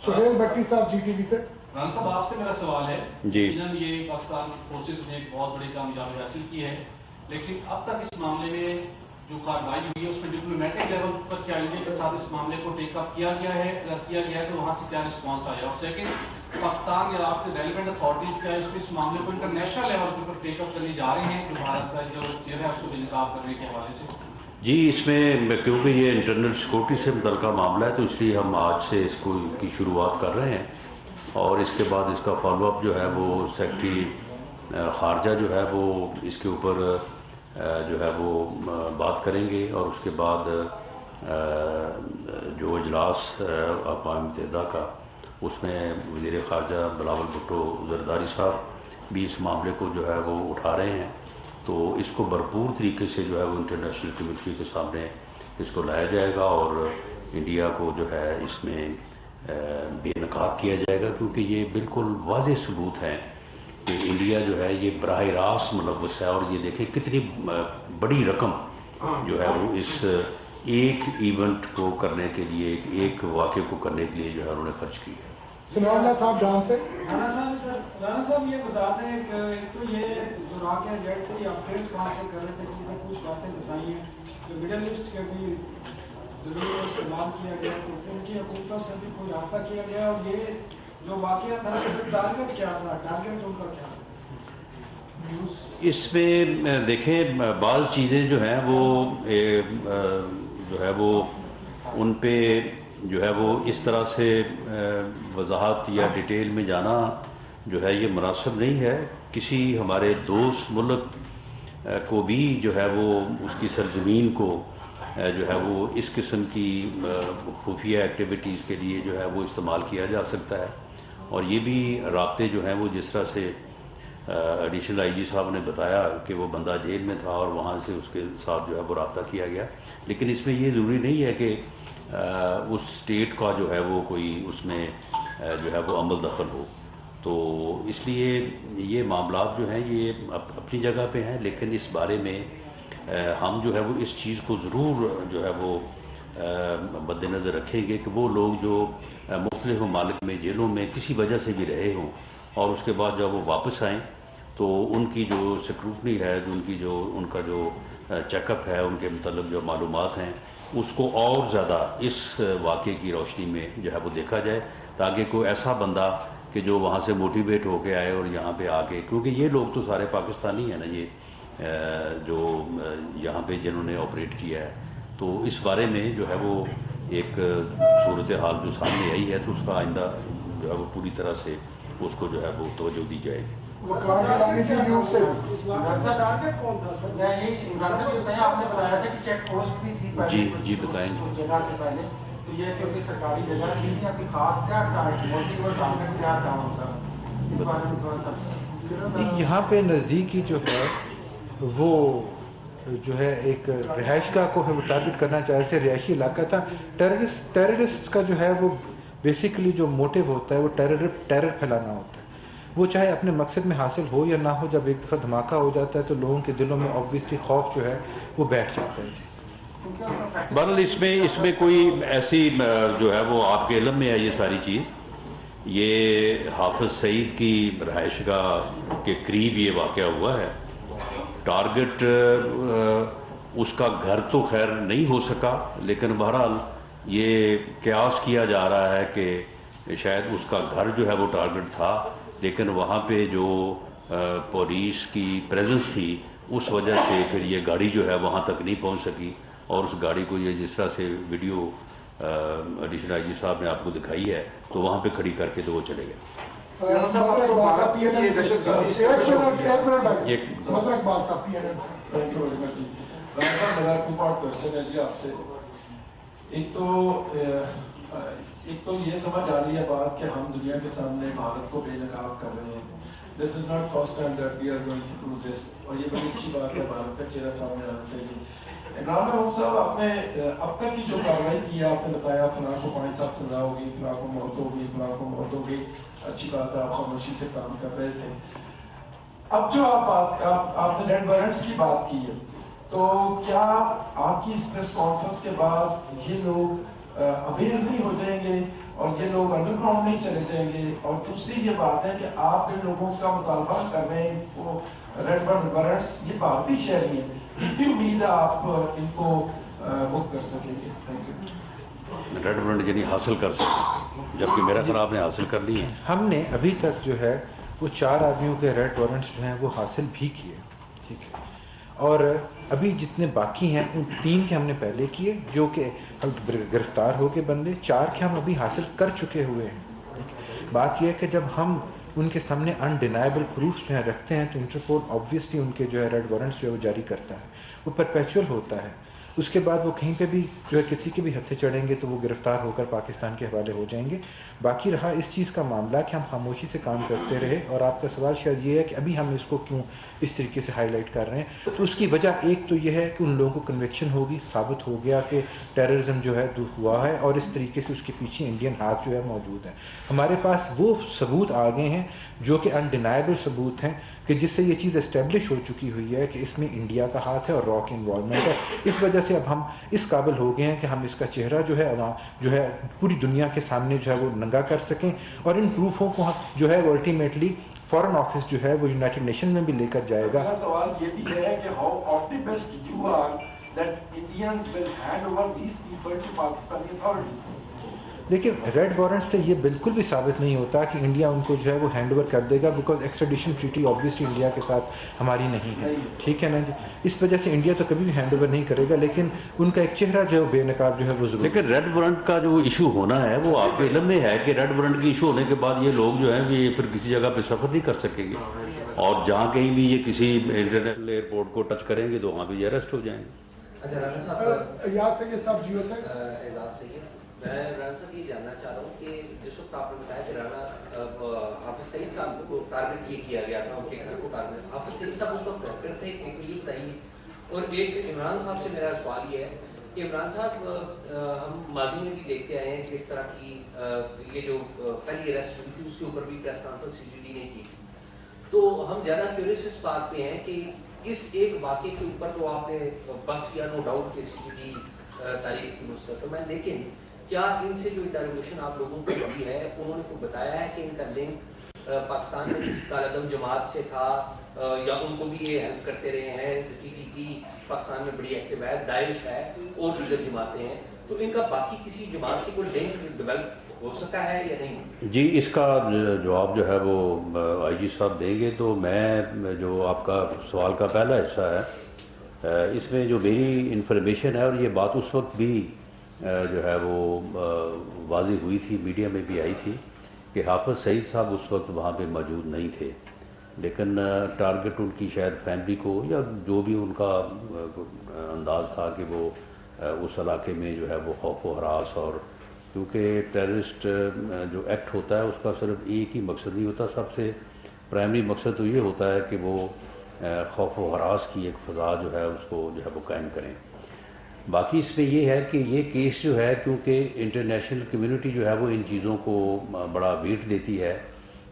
سہیل بٹی صاحب GTV سے. رانا صاحب آپ سے میرا سوال ہے, جی یہ پاکستان فورسز نے ایک بہت بڑی کامیابی حاصل کی ہے, لیکن اب تک اس معاملے میں جو کارروائی ہوئی ہے اس میں ڈپلومیٹک لیول پر کیا انڈیا کے ساتھ اس معاملے کو ٹیک اپ کیا گیا ہے؟ اگر کیا گیا ہے تو وہاں سے کیا رسپانس آیا؟ اور سیکنڈ, پاکستان یا آپ کے ریلیونٹ اتھارٹیز کیا اس معاملے کو انٹرنیشنل لیول پر ٹیک اپ کرنے جا رہے ہیں جو بھارت کا جو چیئر ہے اس کو بے نقاب کرنے کے حوالے سے؟ جی اس میں کیونکہ یہ انٹرنل سیکورٹی سے متعلقہ معاملہ ہے تو اس لیے ہم آج سے اس کو کی شروعات کر رہے ہیں, اور اس کے بعد اس کا فالو اپ جو ہے وہ سیکرٹری خارجہ جو ہے وہ اس کے اوپر جو ہے وہ بات کریں گے. اور اس کے بعد جو اجلاس اقوام متحدہ کا اس میں وزیر خارجہ بلاول بھٹو زرداری صاحب بھی اس معاملے کو جو ہے وہ اٹھا رہے ہیں. تو اس کو بھرپور طریقے سے جو ہے وہ انٹرنیشنل کمیونٹی کے سامنے اس کو لایا جائے گا, اور انڈیا کو جو ہے اس میں بے نقاب کیا جائے گا, کیونکہ یہ بالکل واضح ثبوت ہے کہ انڈیا جو ہے یہ براہ راست ملوث ہے. اور یہ دیکھیں کتنی بڑی رقم جو ہے وہ اس ایک ایونٹ کو کرنے کے لیے, ایک واقعے کو کرنے کے لیے جو ہے انہوں نے خرچ کی ہے. سنیہ اللہ صاحب ڈان سے رانا صاحب یہ بتا دیں کہ ایک تو یہ جو واقعہ جیٹ کو یہ اپڈیٹ کہاں سے کر رہے تھے, کیونکہ کچھ باتیں بتائی ہیں کہ مڈل ایسٹ کے بھی ضرور استعمال کیا گیا, تو ان کی حکومتوں سے بھی کوئی رابطہ کیا گیا, اور یہ جو واقعہ تھا اس میں ٹارگیٹ کیا تھا, ٹارگیٹ ان کا کیا تھا؟ اس میں دیکھیں بعض چیزیں جو ہیں وہ جو ہے وہ ان پہ جو ہے وہ اس طرح سے وضاحت یا ڈیٹیل میں جانا جو ہے یہ مناسب نہیں ہے. کسی ہمارے دوست ملک کو بھی جو ہے وہ اس کی سرزمین کو جو ہے وہ اس قسم کی خفیہ ایکٹیویٹیز کے لیے جو ہے وہ استعمال کیا جا سکتا ہے. اور یہ بھی رابطے جو ہیں وہ جس طرح سے ایڈیشنل آئی جی صاحب نے بتایا کہ وہ بندہ جیل میں تھا اور وہاں سے اس کے ساتھ جو ہے وہ رابطہ کیا گیا, لیکن اس میں یہ ضروری نہیں ہے کہ اس اسٹیٹ کا جو ہے وہ کوئی اس میں جو ہے وہ عمل دخل ہو. تو اس لیے یہ معاملات جو ہیں یہ اپنی جگہ پہ ہیں, لیکن اس بارے میں ہم جو ہے وہ اس چیز کو ضرور جو ہے وہ مد نظر رکھیں گے کہ وہ لوگ جو مختلف ممالک میں جیلوں میں کسی وجہ سے بھی رہے ہوں اور اس کے بعد جب وہ واپس آئیں تو ان کی جو سکروٹنی ہے, ان کا جو چیک اپ ہے, ان کے متعلق جو معلومات ہیں اس کو اور زیادہ اس واقعے کی روشنی میں جو ہے وہ دیکھا جائے, تاکہ کوئی ایسا بندہ کہ جو وہاں سے موٹیویٹ ہو کے آئے اور یہاں پہ آ کے, کیونکہ یہ لوگ تو سارے پاکستانی ہیں نا, یہ جو یہاں پہ جنہوں نے آپریٹ کیا ہے, تو اس بارے میں جو ہے وہ ایک صورتحال جو سامنے آئی ہے تو اس کا آئندہ جو ہے وہ پوری طرح سے اس کو جو ہے وہ توجہ دی جائے گی. وقار کرانی کی نیوز سے اس واقعے کا ٹارگیٹ کون تھا سر؟ آپ نے بتایا تھا کہ چیک پوسٹ بھی تھی پہلے, جی بتائیں. جگہ سے پہلے, تو یہ کیونکہ سرکاری جگہ تھی یا کوئی خاص کیا تھا, موٹیو اور ٹارگیٹ کیا تھا ان کا, اس بارے میں تھوڑا سا. یہاں پہ نزدیکی جو ہے وہ جو ہے ایک رہائش گاہ کو ہے وہ ٹارگٹ کرنا چاہ رہے تھے, رہائشی علاقہ تھا. ٹیررسٹ کا جو ہے وہ بیسیکلی جو موٹیو ہوتا ہے وہ ٹیرر پھیلانا ہوتا ہے, وہ چاہے اپنے مقصد میں حاصل ہو یا نہ ہو, جب ایک دفعہ دھماکہ ہو جاتا ہے تو لوگوں کے دلوں میں آبویسلی خوف جو ہے وہ بیٹھ جاتا ہے. بہرحال اس میں کوئی ایسی جو ہے وہ آپ کے علم میں ہے یہ ساری چیز, یہ حافظ سعید کی رہائش گاہ کے قریب یہ واقعہ ہوا ہے. ٹارگٹ اس کا گھر تو خیر نہیں ہو سکا, لیکن بہرحال یہ قیاس کیا جا رہا ہے کہ شاید اس کا گھر جو ہے وہ ٹارگٹ تھا, لیکن وہاں پہ جو پولیس کی پریزنس تھی اس وجہ سے پھر یہ گاڑی جو ہے وہاں تک نہیں پہنچ سکی, اور اس گاڑی کو یہ جس طرح سے ویڈیو ایڈیشنل آئی جی صاحب نے آپ کو دکھائی ہے تو وہاں پہ کھڑی کر کے تو وہ چلے گئے. ایک تو یہ سمجھ آ رہی ہے بات کہ ہم دنیا کے سامنے بھارت کو بے نقاب کر رہے ہیں. This is not first time that we are going to do this, اور یہ بڑی اچھی بات ہے, بھارت کا چہرہ سامنے آنا چاہیے. عمران محمود صاحب, آپ نے اب تک کی جو کارروائی کی ہے, آپ نے بتایا فلاں کو 5 سال سزا ہوگی, فلاں کو موت ہوگی, فلاں کو موت ہوگی, اچھی بات ہے, آپ خاموشی سے کام کر رہے تھے. اب جو آپ نے ریڈ وارنٹس کی بات کی ہے, تو کیا آپ کی اس پریس کانفرنس کے بعد یہ لوگ اویئر نہیں ہو جائیں گے اور یہ لوگ انڈر گراؤنڈ نہیں چلے جائیں گے؟ اور دوسری یہ بات ہے کہ آپ جن لوگوں کا مطالبہ کر رہے ہیں وہ ریڈ وارنٹس, یہ بھارتی شہری ہیں, کتنی امید ہے آپ ان کو بک کر سکیں گے؟ Thank you. ریڈ وارنٹ یعنی حاصل کر سکیں, جبکہ میرا خیال آپ نے حاصل کر لی ہے. ہم نے ابھی تک جو ہے وہ 4 آدمیوں کے ریڈ وارنٹس جو ہیں وہ حاصل بھی کیے, ٹھیک ہے, اور ابھی جتنے باقی ہیں ان 3 کے ہم نے پہلے کیے جو کہ گرفتار ہو کے بندے, 4 کے ہم ابھی حاصل کر چکے ہوئے ہیں. بات یہ ہے کہ جب ہم ان کے سامنے انڈینائبل پروفس جو ہیں رکھتے ہیں تو انٹرپول آبویسلی ان کے جو ہے ریڈ وارنٹس جو ہے وہ جاری کرتا ہے, وہ پرپیچول ہوتا ہے. اس کے بعد وہ کہیں پہ بھی جو ہے کسی کے بھی ہتھے چڑھیں گے تو وہ گرفتار ہو کر پاکستان کے حوالے ہو جائیں گے. باقی رہا اس چیز کا معاملہ کہ ہم خاموشی سے کام کرتے رہے, اور آپ کا سوال شاید یہ ہے کہ ابھی ہم اس کو کیوں اس طریقے سے ہائی لائٹ کر رہے ہیں, تو اس کی وجہ ایک تو یہ ہے کہ ان لوگوں کو کنوکشن ہوگی, ثابت ہو گیا کہ ٹیررزم جو ہے ہوا ہے, اور اس طریقے سے اس کے پیچھے انڈین ہاتھ جو ہے موجود ہے. ہمارے پاس وہ ثبوت آ گئے ہیں جو کہ انڈینائبل ثبوت ہیں کہ جس سے یہ چیز اسٹیبلش ہو چکی ہوئی ہے کہ اس میں انڈیا کا ہاتھ ہے اور را کی انوالومنٹ ہے. اس وجہ سے اب ہم اس قابل ہو گئے ہیں کہ ہم اس کا چہرہ جو ہے عوام جو ہے پوری دنیا کے سامنے جو ہے وہ ننگا کر سکیں, اور ان پروفوں کو جو ہے وہ الٹیمیٹلی فارن آفس جو ہے وہ یونائٹڈ نیشن میں بھی لے کر جائے گا. میرا سوال یہ بھی ہے کہ how optimist you are that Indians will hand over these people to Pakistani authorities. دیکھیے ریڈ وارنٹ سے یہ بالکل بھی ثابت نہیں ہوتا کہ انڈیا ان کو جو ہے وہ ہینڈ اوور کر دے گا, because extradition treaty obviously India کے ساتھ ہماری نہیں ہے, ٹھیک ہے نا جی. اس وجہ سے انڈیا تو کبھی بھی ہینڈ اوور نہیں کرے گا, لیکن ان کا ایک چہرہ جو ہے بے نقاب جو ہے وہ ضرور. لیکن ریڈ وارنٹ کا جو ایشو ہونا ہے وہ آپ کے علم میں ہے کہ ریڈ وارنٹ کی ایشو ہونے کے بعد یہ لوگ جو ہیں یہ پھر کسی جگہ پہ سفر نہیں کر سکیں گے, اور جہاں کہیں بھی یہ کسی انٹرنیشنل ایئرپورٹ کو ٹچ کریں گے تو وہاں پہ یہ اریسٹ ہو جائیں گے. اچھا رانا صاحب یاد سے یہ سب جیو سے اعزاز سے میں رانا صاحب یہ جاننا چاہ رہا ہوں کہ جس وقت آپ نے بتایا کہ رانا حافظ سعید صاحب کو ٹارگٹ یہ کیا گیا تھا, ان کے گھر کو ٹارگٹ, حافظ سعید صاحب اس وقت گھر تھے, ایک یہ بتائیے. اور ایک عمران صاحب سے میرا سوال یہ ہے کہ عمران صاحب ہم ماضی میں بھی دیکھتے آئے ہیں کہ اس طرح کی یہ جو پہلی اریسٹ ہوئی تھی اس کے اوپر بھی press conference C T D نے کی, تو ہم زیادہ کیوریس اس بات پہ ہیں کہ اس ایک واقعے کے اوپر تو آپ نے بس کیا نو ڈاؤٹ کہ سی ٹی ڈی تاریخ کی مستقبل میں, لیکن کیا ان سے جو انٹروگیشن آپ لوگوں کو ملی ہے انہوں نے کو بتایا ہے کہ ان کا لنک پاکستان میں کسی کالعدم جماعت سے تھا, یا ان کو بھی یہ ہیلپ کرتے رہے ہیں, ٹی ٹی پی پاکستان میں بڑی ایکٹیو ہے, داعش ہے اور دیگر جماعتیں ہیں, تو ان کا باقی کسی جماعت سے کوئی لنک ڈیولپ ہو سکا ہے یا نہیں؟ جی اس کا جواب جو ہے وہ آئی جی صاحب دیں گے. تو میں جو آپ کا سوال کا پہلا حصہ ہے اس میں جو میری انفارمیشن ہے, اور یہ بات اس وقت بھی جو ہے وہ واضح ہوئی تھی, میڈیا میں بھی آئی تھی کہ حافظ سعید صاحب اس وقت وہاں پہ موجود نہیں تھے, لیکن ٹارگٹ ان کی شاید فیملی کو یا جو بھی ان کا انداز تھا کہ وہ اس علاقے میں جو ہے وہ خوف و ہراس, اور کیونکہ ٹیررسٹ جو ایکٹ ہوتا ہے اس کا صرف ایک ہی مقصد نہیں ہوتا, سب سے پرائمری مقصد تو یہ ہوتا ہے کہ وہ خوف و ہراس کی ایک فضا جو ہے اس کو جو ہے وہ قائم کریں. باقی اس میں یہ ہے کہ یہ کیس جو ہے کیونکہ انٹرنیشنل کمیونٹی جو ہے وہ ان چیزوں کو بڑا ویٹ دیتی ہے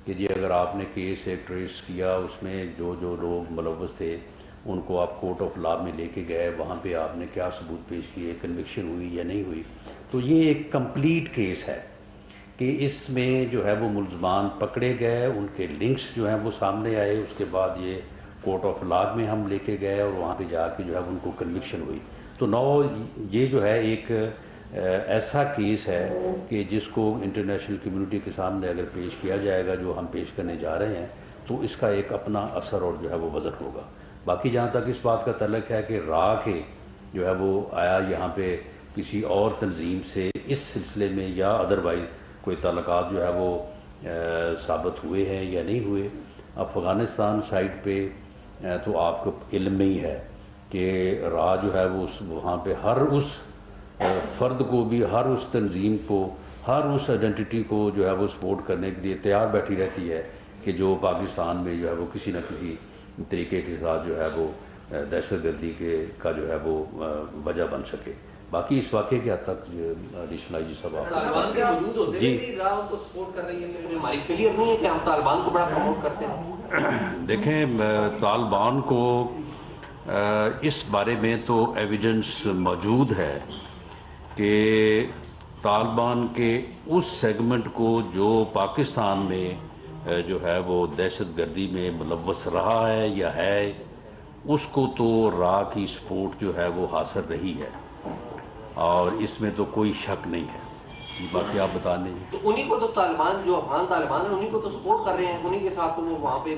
کہ جی اگر آپ نے کیس ایک ٹریس کیا, اس میں جو جو لوگ ملوث تھے ان کو آپ کورٹ آف لا میں لے کے گئے, وہاں پہ آپ نے کیا ثبوت پیش کیے, کنوکشن ہوئی یا نہیں ہوئی, تو یہ ایک کمپلیٹ کیس ہے کہ اس میں جو ہے وہ ملزمان پکڑے گئے, ان کے لنکس جو ہیں وہ سامنے آئے, اس کے بعد یہ کورٹ آف لا میں ہم لے کے گئے اور وہاں پہ جا کے جو ہے ان کو کنوکشن ہوئی. تو یہ جو ہے ایک ایسا کیس ہے کہ جس کو انٹرنیشنل کمیونٹی کے سامنے اگر پیش کیا جائے گا جو ہم پیش کرنے جا رہے ہیں, تو اس کا ایک اپنا اثر اور جو ہے وہ وزن ہوگا. باقی جہاں تک اس بات کا تعلق ہے کہ راہ کے جو ہے وہ آیا یہاں پہ کسی اور تنظیم سے اس سلسلے میں یا ادروائز کوئی تعلقات جو ہے وہ ثابت ہوئے ہیں یا نہیں ہوئے, افغانستان سائٹ پہ تو آپ کو علم میں ہی ہے کہ راہ جو ہے وہ وہاں پہ ہر اس فرد کو بھی, ہر اس تنظیم کو, ہر اس آئیڈینٹی کو جو ہے وہ سپورٹ کرنے کے لیے تیار بیٹھی رہتی ہے کہ جو پاکستان میں جو ہے وہ کسی نہ کسی طریقے کے ساتھ جو ہے وہ دہشت گردی کا جو ہے وہ وجہ بن سکے. باقی اس واقعے کے حد تک ایڈیشنل آئی جی صاحب طالبان کے موجود ہوتے ہیں کہ راہ کو سپورٹ کر رہی ہے, ہماری فیلئر نہیں ہے کہ ہم طالبان کو بڑا پروموٹ کرتے ہیں. دیکھیں طالبان کو اس بارے میں تو ایویڈنس موجود ہے کہ طالبان کے اس سیگمنٹ کو جو پاکستان میں جو ہے وہ دہشت گردی میں ملوث رہا ہے یا ہے, اس کو تو راہ کی سپورٹ جو ہے وہ حاصل رہی ہے, اور اس میں تو کوئی شک نہیں ہے. باقی آپ بتا دیں. تو انہی کو تو طالبان جو افغان طالبان ہیں انہی کو تو سپورٹ کر رہے ہیں, انہی کے ساتھ تو وہ وہاں پہ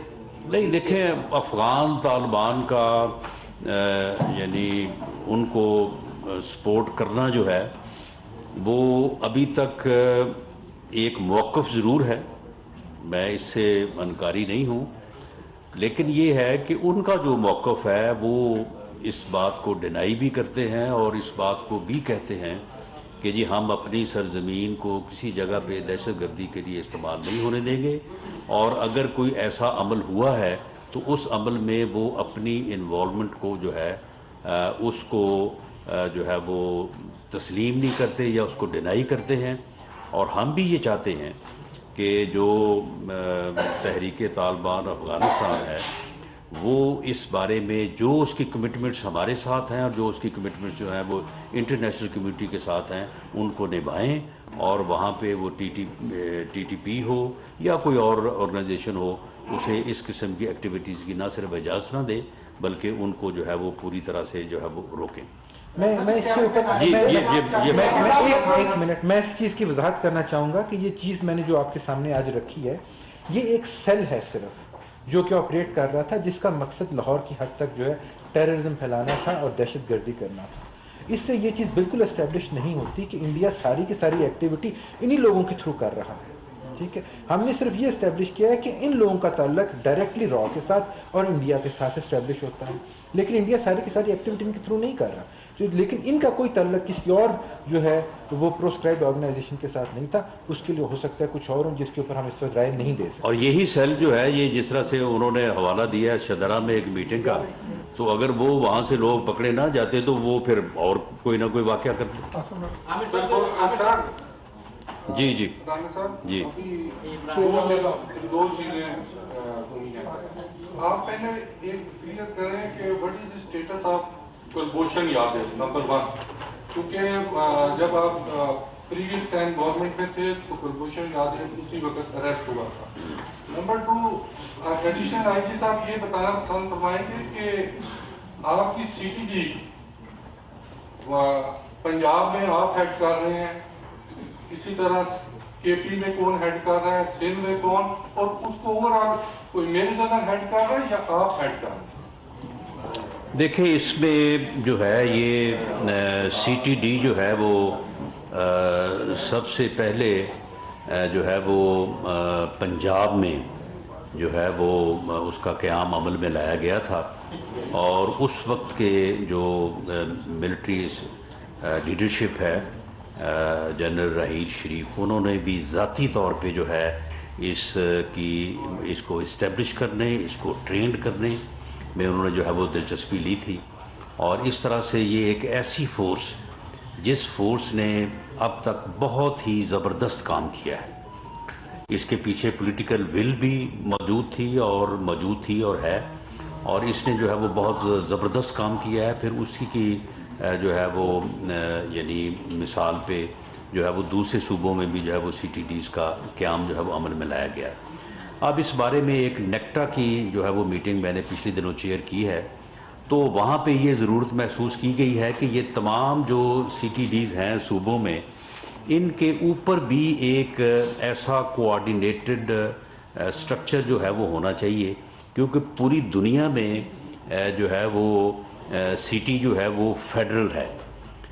نہیں. دیکھیں افغان طالبان کا یعنی ان کو سپورٹ کرنا جو ہے وہ ابھی تک ایک موقف ضرور ہے, میں اس سے انکاری نہیں ہوں, لیکن یہ ہے کہ ان کا جو موقف ہے وہ اس بات کو ڈینائی بھی کرتے ہیں اور اس بات کو بھی کہتے ہیں کہ جی ہم اپنی سرزمین کو کسی جگہ پہ دہشت گردی کے لیے استعمال نہیں ہونے دیں گے, اور اگر کوئی ایسا عمل ہوا ہے تو اس عمل میں وہ اپنی انوالومنٹ کو جو ہے اس کو جو ہے وہ تسلیم نہیں کرتے یا اس کو ڈینائی کرتے ہیں. اور ہم بھی یہ چاہتے ہیں کہ جو تحریک طالبان افغانستان ہے وہ اس بارے میں جو اس کی کمٹمنٹس ہمارے ساتھ ہیں اور جو اس کی کمٹمنٹس جو ہیں وہ انٹرنیشنل کمیونٹی کے ساتھ ہیں ان کو نبھائیں، اور وہاں پہ وہ ٹی ٹی پی ہو یا کوئی اور آرگنائزیشن ہو اسے اس قسم کی ایکٹیویٹیز کی نہ صرف اجازت نہ دے بلکہ ان کو جو ہے وہ پوری طرح سے جو ہے وہ روکیں۔ میں اس کے اوپر ایک منٹ میں اس چیز کی وضاحت کرنا چاہوں گا کہ یہ چیز میں نے جو آپ کے سامنے آج رکھی ہے یہ ایک سیل ہے صرف جو کہ آپریٹ کر رہا تھا، جس کا مقصد لاہور کی حد تک جو ہے ٹیررزم پھیلانا تھا اور دہشت گردی کرنا تھا۔ اس سے یہ چیز بالکل اسٹیبلش نہیں ہوتی کہ انڈیا ساری کی ساری ایکٹیویٹی انہی لوگوں کے تھرو کر رہا ہے، ٹھیک ہے۔ ہم نے صرف یہ اسٹیبلش کیا ہے کہ ان لوگوں کا تعلق ڈائریکٹلی را کے ساتھ اور انڈیا کے ساتھ اسٹیبلش ہوتا ہے، لیکن انڈیا ساری کی ساری ایکٹیویٹی ان کے تھرو نہیں کر رہا، لیکن ان کا کوئی تعلق کسی اور جو ہے وہ پروسکرائبڈ آرگنائزیشن کے ساتھ نہیں تھا، اس کے لیے ہو سکتا ہے کچھ اور ہوں جس کے اوپر ہم اس وقت رائے نہیں دے سکتے۔ اور یہی سیل جو ہے یہ جس طرح سے انہوں نے حوالہ دیا ہے شدرہ میں ایک میٹنگ کا، تو اگر وہ وہاں سے لوگ پکڑے نہ جاتے تو وہ پھر اور کوئی نہ کوئی واقعہ کرتے۔ جی جی جی دو چیزیں آپ پہلے ایک کلیئر کریں کہ what is the status of Kulbhushan Yadav number 1، کیونکہ جب آپ پریویس ٹائم گورنمنٹ میں تھے تو کلبھوشن یادو اسی وقت اریسٹ ہوا تھا۔ نمبر 2، ایڈیشنل آئی جی صاحب یہ بتانا پسند فرمائیں گے کہ آپ کی سی ٹی ڈی پنجاب میں آپ ہیڈ کر رہے ہیں، اسی طرح کے پی میں کون ہیڈ کر رہا ہے، سندھ میں کون، اور اس کو اوور آل کوئی میرے جنرل ہیڈ کر رہا ہے یا آپ ہیڈ کر رہے ہیں؟ دیکھیں اس میں جو ہے یہ سی ٹی ڈی جو ہے وہ سب سے پہلے جو ہے وہ پنجاب میں جو ہے وہ اس کا قیام عمل میں لایا گیا تھا، اور اس وقت کے جو ملٹری لیڈرشپ ہے جنرل رحیل شریف، انہوں نے بھی ذاتی طور پہ جو ہے اس کو اسٹیبلش کرنے، اس کو ٹرینڈ کرنے میں انہوں نے جو ہے وہ دلچسپی لی تھی، اور اس طرح سے یہ ایک ایسی فورس جس فورس نے اب تک بہت ہی زبردست کام کیا ہے، اس کے پیچھے پولیٹیکل ول بھی موجود تھی اور ہے، اور اس نے جو ہے وہ بہت زبردست کام کیا ہے۔ پھر اسی کی جو ہے وہ یعنی مثال پہ جو ہے وہ دوسرے صوبوں میں بھی جو ہے وہ سی ٹی ڈیز کا قیام جو ہے وہ عمل میں لایا گیا ہے۔ اب اس بارے میں ایک نیکٹا کی جو ہے وہ میٹنگ میں نے پچھلے دنوں چیئر کی ہے، تو وہاں پہ یہ ضرورت محسوس کی گئی ہے کہ یہ تمام جو سی ٹی ڈیز ہیں صوبوں میں، ان کے اوپر بھی ایک ایسا کوآرڈینیٹڈ سٹرکچر جو ہے وہ ہونا چاہیے، کیونکہ پوری دنیا میں جو ہے وہ سی ٹی جو ہے وہ فیڈرل ہے،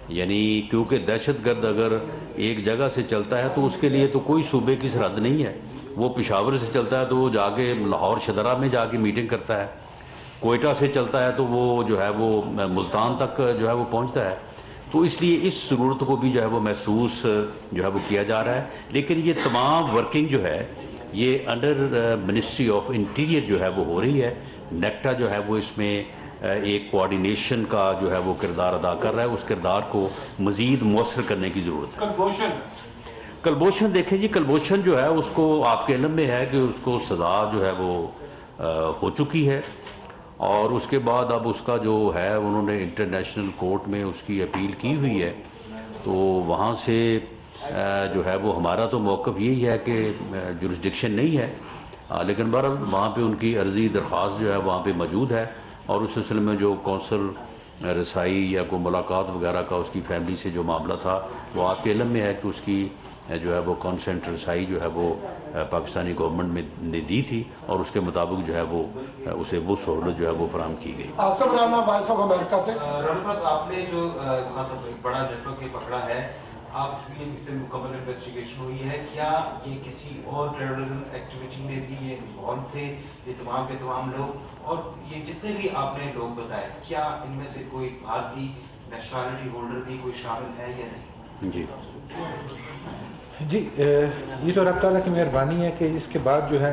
یعنی کیونکہ دہشت گرد اگر ایک جگہ سے چلتا ہے تو اس کے لیے تو کوئی صوبے کی سرحد نہیں ہے، وہ پشاور سے چلتا ہے تو وہ جا کے لاہور شدرہ میں جا کے میٹنگ کرتا ہے، کوئٹہ سے چلتا ہے تو وہ جو ہے وہ ملتان تک جو ہے وہ پہنچتا ہے، تو اس لیے اس ضرورت کو بھی جو ہے وہ محسوس جو ہے وہ کیا جا رہا ہے۔ لیکن یہ تمام ورکنگ جو ہے یہ انڈر منسٹری آف انٹیریئر جو ہے وہ ہو رہی ہے، نیکٹا جو ہے وہ اس میں ایک کوآرڈینیشن کا جو ہے وہ کردار ادا کر رہا ہے، اس کردار کو مزید مؤثر کرنے کی ضرورت ہے۔ کلبھوشن دیکھیں جی، کلبھوشن جو ہے اس کو آپ کے علم میں ہے کہ اس کو سزا جو ہے وہ ہو چکی ہے، اور اس کے بعد اب اس کا جو ہے انہوں نے انٹرنیشنل کورٹ میں اس کی اپیل کی ہوئی ہے، تو وہاں سے جو ہے وہ ہمارا تو موقف یہی ہے کہ جورسڈکشن نہیں ہے، لیکن بہرحال وہاں پہ ان کی عرضی درخواست جو ہے وہاں پہ موجود ہے، اور اس سلسلے میں جو کونسل رسائی یا کوئی ملاقات وغیرہ کا اس کی فیملی سے جو معاملہ تھا وہ آپ کے علم میں ہے کہ اس کی جو ہے وہ کانسنٹ رسائی جو ہے وہ پاکستانی گورنمنٹ میں نے دی تھی، اور اس کے مطابق جو ہے وہ اسے وہ سہولت جو ہے وہ فراہم کی گئی۔ Asif Rana voice of America سے۔ رانا صاحب، آپ نے جو خاصا بڑا نیٹ ورک پکڑا ہے، آپ کی اس سے مکمل انویسٹیگیشن ہوئی ہے، کیا یہ کسی اور ٹیررزم ایکٹیویٹی میں بھی یہ انوالو تھے یہ تمام کے تمام لوگ، اور یہ جتنے بھی آپ نے لوگ بتائے کیا ان میں سے کوئی بھارتی نیشنلٹی ہولڈر بھی کوئی شامل ہے یا نہیں؟ جی یہ تو اللہ تعالیٰ کی مہربانی ہے کہ اس کے بعد جو ہے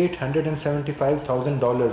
$875,000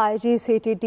IG CTD